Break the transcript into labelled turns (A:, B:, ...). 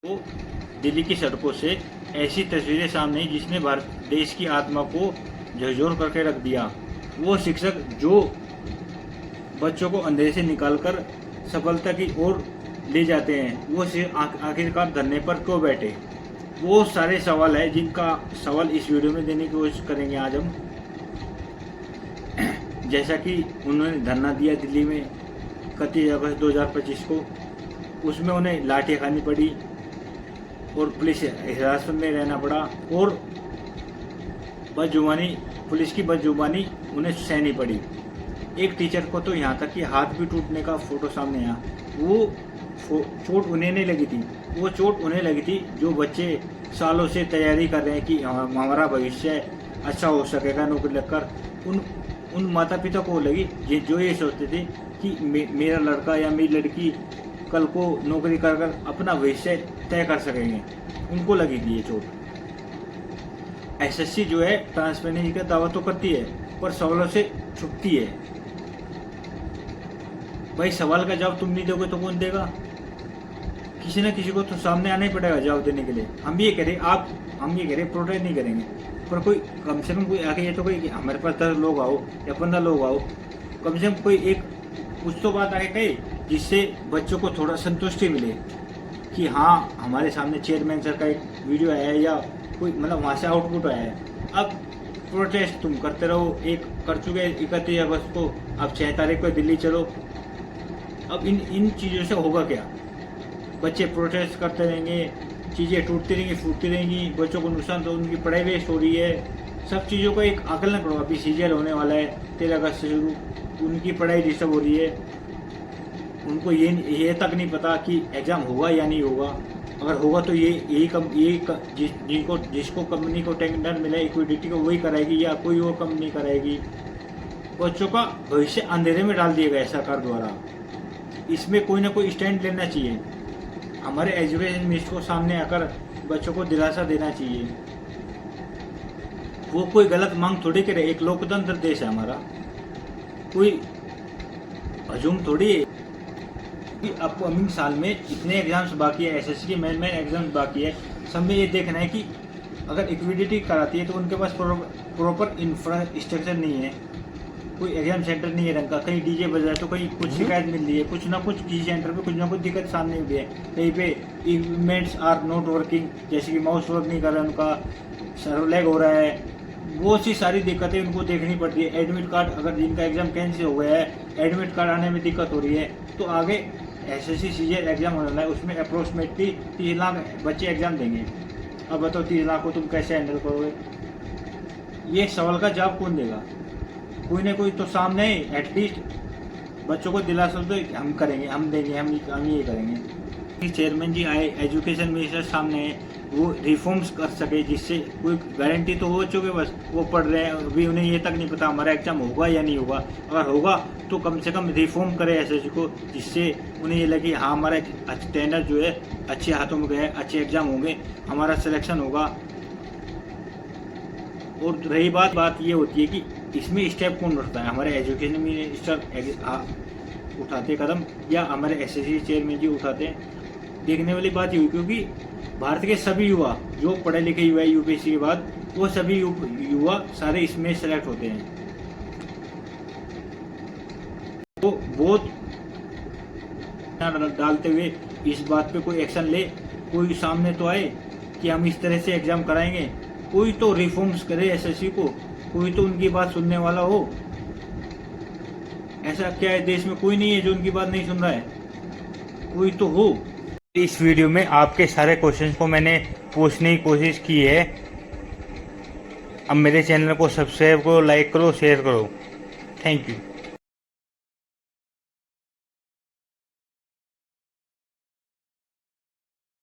A: को दिल्ली की सड़कों से ऐसी तस्वीरें सामने आई जिसने भारत देश की आत्मा को झकझोर करके रख दिया। वो शिक्षक जो बच्चों को अंधेरे से निकालकर सफलता की ओर ले जाते हैं, वो सिर्फ आखिरकार धरने पर क्यों बैठे? वो सारे सवाल है जिनका सवाल इस वीडियो में देने की कोशिश करेंगे आज हम। जैसा कि उन्होंने धरना दिया दिल्ली में 31 अगस्त 2025 को, उसमें उन्हें लाठियाँ खानी पड़ी और पुलिस हिरासत में रहना पड़ा और बदजुबानी, पुलिस की बदजुबानी उन्हें सहनी पड़ी। एक टीचर को तो यहाँ तक कि हाथ भी टूटने का फोटो सामने आया। वो चोट उन्हें नहीं लगी थी, वो चोट उन्हें लगी थी जो बच्चे सालों से तैयारी कर रहे हैं कि हमारा भविष्य अच्छा हो सकेगा नौकरी लगकर। उन माता पिता को लगी जो ये सोचते थे कि मेरा लड़का या मेरी लड़की कल को नौकरी कर कर अपना भविष्य तय कर सकेंगे, उनको लगी थी ये चोट। एसएससी जो है ट्रांसपेरेंसी का दावा तो करती है पर सवालों से छुपती है। भाई सवाल का जवाब तुम नहीं दोगे तो कौन देगा? किसी न किसी को तो सामने आना ही पड़ेगा जवाब देने के लिए। हम ये कह रहे प्रोटेस्ट नहीं करेंगे, पर कोई कम से कम कोई आके ये तो कोई हमारे पास 10 लोग आओ या 15 लोग आओ, कम से कम कोई एक कुछ तो बात आके कहे जिससे बच्चों को थोड़ा संतुष्टि मिले कि हाँ हमारे सामने चेयरमैन सर का एक वीडियो आया है या कोई मतलब वहाँ से आउटपुट आया है। अब प्रोटेस्ट तुम करते रहो, एक कर चुके 31 अगस्त को, अब 6 तारीख को दिल्ली चलो। अब इन चीज़ों से होगा क्या? बच्चे प्रोटेस्ट करते रहेंगे, चीज़ें टूटती रहेंगी, फूटती रहेंगी, बच्चों को नुकसान, तो उनकी पढ़ाई वेस्ट हो रही है। सब चीज़ों का एक आकलन करो। अभी सीजन होने वाला है 13 अगस्त से शुरू, उनकी पढ़ाई डिस्टर्ब हो रही है, उनको ये तक नहीं पता कि एग्ज़ाम होगा या नहीं होगा। अगर होगा तो जिसको कंपनी को टेंडर मिला इक्विटी को वही कराएगी या कोई और कंपनी कराएगी। बच्चों का भविष्य अंधेरे में डाल दिया गया सरकार द्वारा। इसमें कोई ना कोई स्टैंड लेना चाहिए। हमारे एजुकेशन मिनिस्टर को सामने आकर बच्चों को दिलासा देना चाहिए। वो कोई गलत मांग थोड़ी करे, एक लोकतंत्र देश है हमारा, कोई हजूम थोड़ी है। अपकमिंग साल में इतने एग्जाम्स बाकी है, एसएससी के मेन एग्जाम्स बाकी है, सब में ये देखना है कि अगर इक्विटी कराती है तो उनके पास प्रॉपर इंफ्रास्ट्रक्चर नहीं है, कोई एग्जाम सेंटर नहीं है रंग का, कहीं डीजे बज रहा है तो कहीं कुछ शिकायत मिल रही है, कुछ ना कुछ किसी सेंटर पे कुछ ना कुछ दिक्कत सामने हुई है, कहीं पे इक्विपमेंट्स आर नॉट वर्किंग, जैसे कि माउस वर्क नहीं कर रहा है उनका, सर्वर लैग हो रहा है, वो सी सारी दिक्कतें उनको देखनी पड़ती है। एडमिट कार्ड, अगर जिनका एग्जाम कैंसिल हो गया है, एडमिट कार्ड आने में दिक्कत हो रही है, तो आगे एसएससी सीजीएल एग्जाम होने वाला है, उसमें अप्रोक्सीमेटली 30 लाख बच्चे एग्जाम देंगे। अब बताओ 30 लाख को तुम कैसे हैंडल करोगे? ये सवाल का जवाब कौन देगा? कोई ना कोई तो सामने एटलीस्ट बच्चों को दिलासा तो हम करेंगे, हम देंगे, हम ये करेंगे। चेयरमैन जी आए, एजुकेशन मिनिस्टर सामने है, वो रिफॉर्म्स कर सके जिससे कोई गारंटी तो हो चुके, बस वो पढ़ रहे हैं, अभी उन्हें ये तक नहीं पता हमारा एग्जाम होगा या नहीं होगा। अगर होगा तो कम से कम रिफॉर्म करे एसएससी को, जिससे उन्हें ये लगे हाँ हमारा टेंडर जो है अच्छे हाथों में गया है, अच्छे एग्जाम होंगे, हमारा सिलेक्शन होगा। और रही बात ये होती है कि इसमें स्टेप कौन उठता है? हमारे एजुकेशन मिनिस्टर उठाते कदम या हमारे एसएससी चेयरमैन जी उठाते हैं? देखने वाली बात ये हुई, क्योंकि भारत के सभी युवा जो पढ़े लिखे युवा यूपीएससी के बाद, वो सभी युवा सारे इसमें सेलेक्ट होते हैं। तो वोट डालते हुए इस बात पे कोई एक्शन ले, कोई सामने तो आए कि हम इस तरह से एग्जाम कराएंगे, कोई तो रिफॉर्म्स करे एसएससी को, कोई तो उनकी बात सुनने वाला हो। ऐसा क्या है देश में? कोई नहीं है जो उनकी बात नहीं सुन रहा है, कोई तो हो। इस वीडियो में आपके सारे क्वेश्चंस को मैंने पूछने की कोशिश की है। अब मेरे चैनल को सब्सक्राइब करो, लाइक करो, शेयर करो। Thank you.